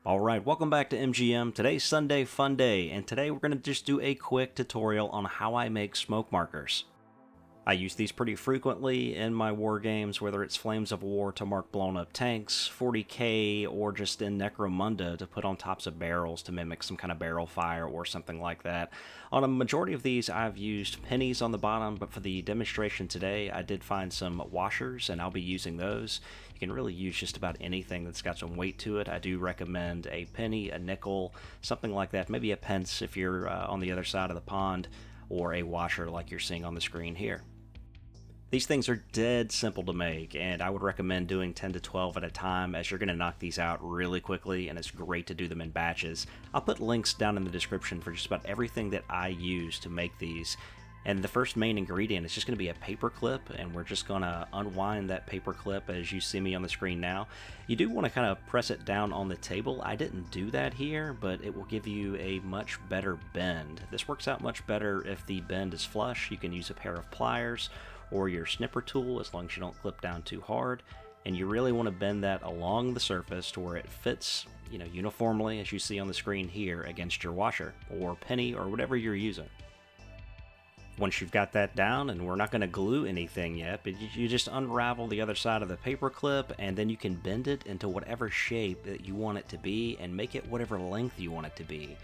Alright, welcome back to MGM. Today's Sunday Fun Day, and today we're going to just do a quick tutorial on how I make smoke markers. I use these pretty frequently in my war games, whether it's Flames of War to mark blown up tanks, 40k, or just in Necromunda to put on tops of barrels to mimic some kind of barrel fire or something like that. On a majority of these I've used pennies on the bottom, but for the demonstration today I did find some washers and I'll be using those. You can really use just about anything that's got some weight to it. I do recommend a penny, a nickel, something like that, maybe a pence if you're on the other side of the pond, or a washer like you're seeing on the screen here. These things are dead simple to make, and I would recommend doing 10 to 12 at a time as you're going to knock these out really quickly, and it's great to do them in batches. I'll put links down in the description for just about everything that I use to make these. And the first main ingredient is just going to be a paper clip, and we're just going to unwind that paper clip as you see me on the screen now. You do want to kind of press it down on the table. I didn't do that here, but it will give you a much better bend. This works out much better if the bend is flush. You can use a pair of pliers or your snipper tool as long as you don't clip down too hard, and you really want to bend that along the surface to where it fits, uniformly as you see on the screen here against your washer or penny or whatever you're using. Once you've got that down, and we're not going to glue anything yet, but you just unravel the other side of the paper clip, and then you can bend it into whatever shape that you want it to be and make it whatever length you want it to be.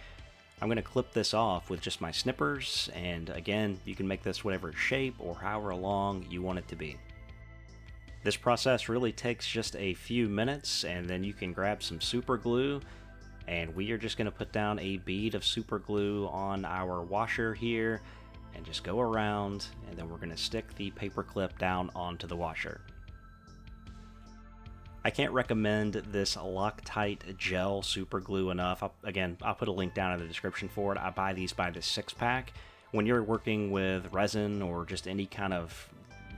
I'm going to clip this off with just my snippers, and again, you can make this whatever shape or however long you want it to be. This process really takes just a few minutes, and then you can grab some super glue, and we are just going to put down a bead of super glue on our washer here, and just go around, and then we're going to stick the paper clip down onto the washer. I can't recommend this Loctite gel super glue enough. I'll put a link down in the description for it. I buy these by the 6-pack. When you're working with resin or just any kind of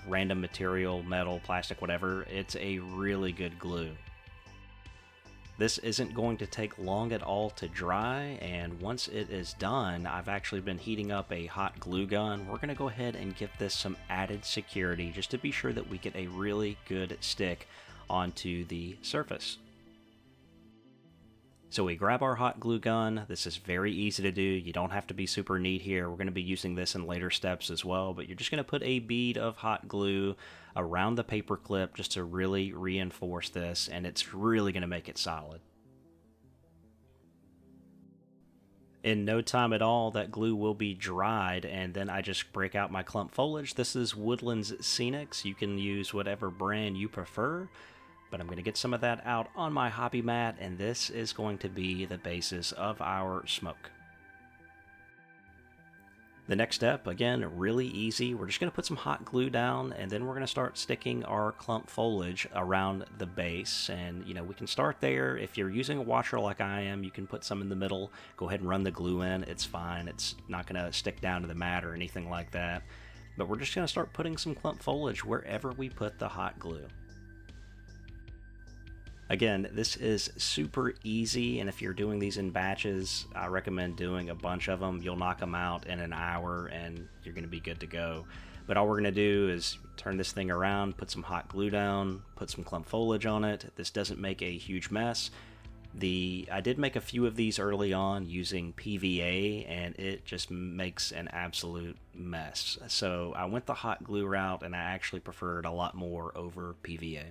random material, metal, plastic, whatever, it's a really good glue. This isn't going to take long at all to dry, and once it is done, I've actually been heating up a hot glue gun. We're going to go ahead and give this some added security just to be sure that we get a really good stick onto the surface. So we grab our hot glue gun. This is very easy to do. You don't have to be super neat here. We're going to be using this in later steps as well, but you're just going to put a bead of hot glue around the paper clip just to really reinforce this, and it's really going to make it solid. In no time at all, that glue will be dried, and then I just break out my clump foliage. This is Woodlands Scenics. You can use whatever brand you prefer, but I'm going to get some of that out on my hobby mat, and this is going to be the basis of our smoke. The next step, again, really easy. We're just going to put some hot glue down, and then we're going to start sticking our clump foliage around the base. And, we can start there. If you're using a washer like I am, you can put some in the middle. Go ahead and run the glue in. It's fine. It's not going to stick down to the mat or anything like that. But we're just going to start putting some clump foliage wherever we put the hot glue. Again, this is super easy, and if you're doing these in batches, I recommend doing a bunch of them. You'll knock them out in an hour, and you're going to be good to go. But all we're going to do is turn this thing around, put some hot glue down, put some clump foliage on it. This doesn't make a huge mess. I did make a few of these early on using PVA, and it just makes an absolute mess. So I went the hot glue route, and I actually preferred a lot more over PVA.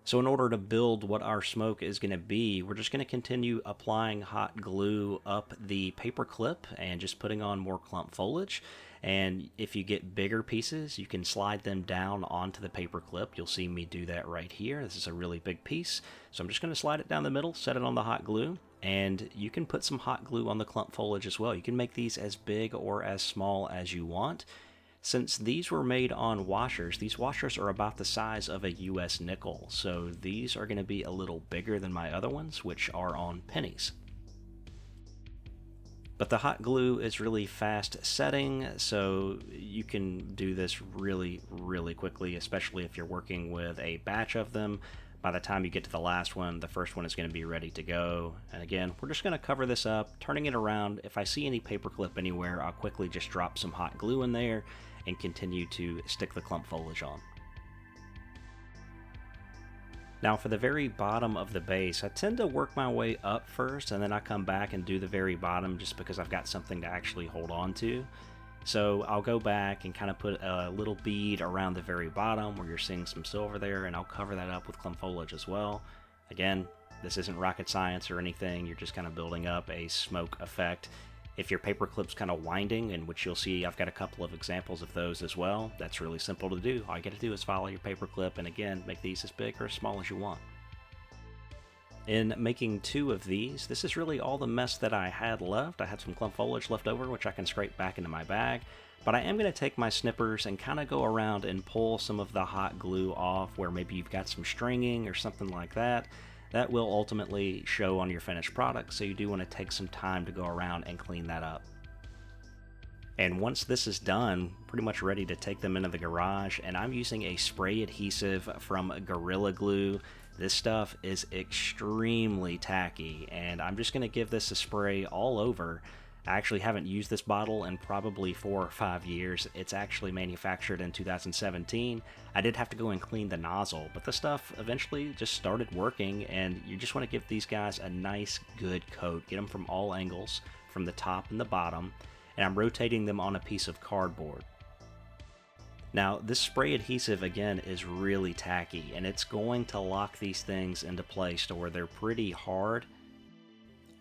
So in order to build what our smoke is going to be, we're just going to continue applying hot glue up the paper clip and just putting on more clump foliage. And if you get bigger pieces, you can slide them down onto the paper clip. You'll see me do that right here. This is a really big piece. So I'm just going to slide it down the middle, set it on the hot glue, and you can put some hot glue on the clump foliage as well. You can make these as big or as small as you want. Since these were made on washers, these washers are about the size of a US nickel, so these are going to be a little bigger than my other ones, which are on pennies. But the hot glue is really fast setting, so you can do this really, really quickly, especially if you're working with a batch of them. By the time you get to the last one, the first one is going to be ready to go. And again, we're just going to cover this up, turning it around. If I see any paperclip anywhere, I'll quickly just drop some hot glue in there and continue to stick the clump foliage on. Now for the very bottom of the base, I tend to work my way up first, and then I come back and do the very bottom just because I've got something to actually hold on to. So I'll go back and kind of put a little bead around the very bottom where you're seeing some silver there, and I'll cover that up with clump foliage as well. Again, this isn't rocket science or anything, you're just kind of building up a smoke effect. If your paperclip's kind of winding, in which you'll see I've got a couple of examples of those as well, that's really simple to do. All you got to do is follow your paperclip, and again, make these as big or as small as you want. In making 2 of these, this is really all the mess that I had left. I had some clump foliage left over, which I can scrape back into my bag, but I am going to take my snippers and kind of go around and pull some of the hot glue off where maybe you've got some stringing or something like that. That will ultimately show on your finished product, so you do want to take some time to go around and clean that up. And once this is done, pretty much ready to take them into the garage, and I'm using a spray adhesive from Gorilla Glue. This stuff is extremely tacky, and I'm just going to give this a spray all over. I actually haven't used this bottle in probably 4 or 5 years. It's actually manufactured in 2017. I did have to go and clean the nozzle, but the stuff eventually just started working, and you just want to give these guys a nice, good coat. Get them from all angles, from the top and the bottom, and I'm rotating them on a piece of cardboard. Now, this spray adhesive, again, is really tacky, and it's going to lock these things into place to where they're pretty hard.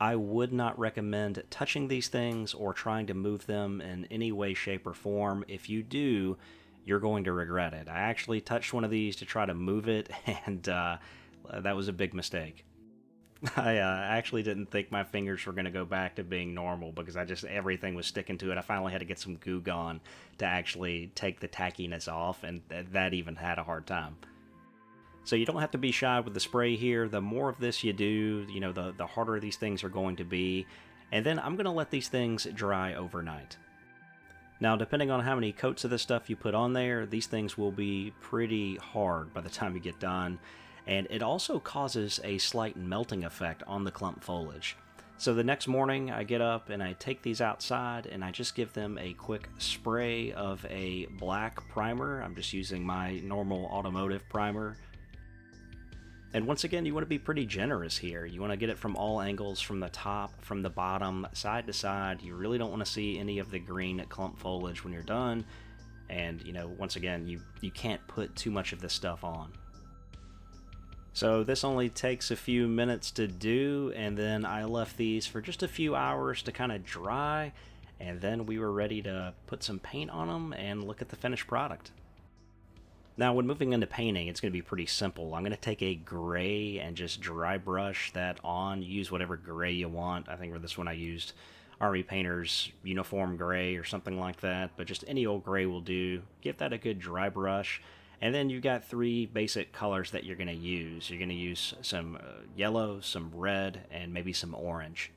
I would not recommend touching these things or trying to move them in any way, shape, or form. If you do, you're going to regret it. I actually touched one of these to try to move it, and that was a big mistake. I actually didn't think my fingers were going to go back to being normal because everything was sticking to it. I finally had to get some Goo Gone to actually take the tackiness off, and that even had a hard time. So you don't have to be shy with the spray here. The more of this you do, the harder these things are going to be. And then I'm going to let these things dry overnight. Now, depending on how many coats of this stuff you put on there, these things will be pretty hard by the time you get done. And it also causes a slight melting effect on the clump foliage. So the next morning I get up and I take these outside and I just give them a quick spray of a black primer. I'm just using my normal automotive primer. And once again, you want to be pretty generous here. You want to get it from all angles, from the top, from the bottom, side to side. You really don't want to see any of the green clump foliage when you're done. And, once again, you can't put too much of this stuff on. So this only takes a few minutes to do, and then I left these for just a few hours to kind of dry, and then we were ready to put some paint on them and look at the finished product. Now, when moving into painting, it's going to be pretty simple. I'm going to take a gray and just dry brush that on. Use whatever gray you want. I think for this one I used Army Painter's Uniform Gray or something like that, but just any old gray will do. Give that a good dry brush. And then you've got 3 basic colors that you're going to use. You're going to use some yellow, some red, and maybe some orange.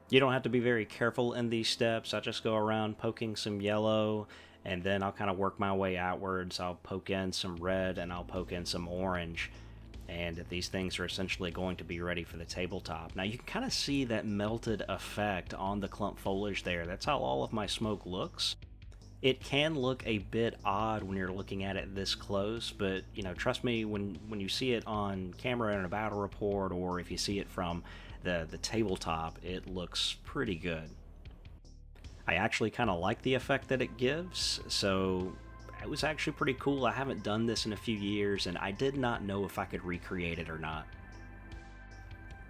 You don't have to be very careful in these steps. I just go around poking some yellow, and then I'll kind of work my way outwards. I'll poke in some red, and I'll poke in some orange. And these things are essentially going to be ready for the tabletop. Now you can kind of see that melted effect on the clump foliage there. That's how all of my smoke looks. It can look a bit odd when you're looking at it this close, but trust me, when you see it on camera in a battle report, or if you see it from the tabletop, it looks pretty good. I actually kind of like the effect that it gives, so it was actually pretty cool. I haven't done this in a few years, and I did not know if I could recreate it or not.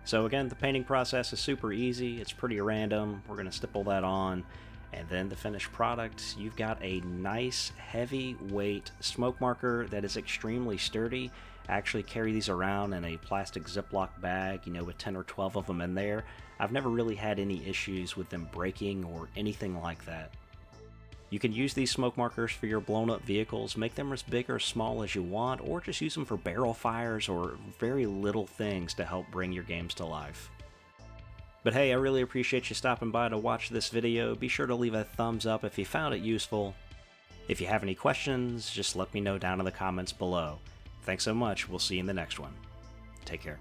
So again, the painting process is super easy. It's pretty random. We're going to stipple that on. And then the finished product, you've got a nice heavyweight smoke marker that is extremely sturdy. I actually carry these around in a plastic Ziploc bag, with 10 or 12 of them in there. I've never really had any issues with them breaking or anything like that. You can use these smoke markers for your blown up vehicles, make them as big or small as you want, or just use them for barrel fires or very little things to help bring your games to life. But hey, I really appreciate you stopping by to watch this video. Be sure to leave a thumbs up if you found it useful. If you have any questions, just let me know down in the comments below. Thanks so much. We'll see you in the next one. Take care.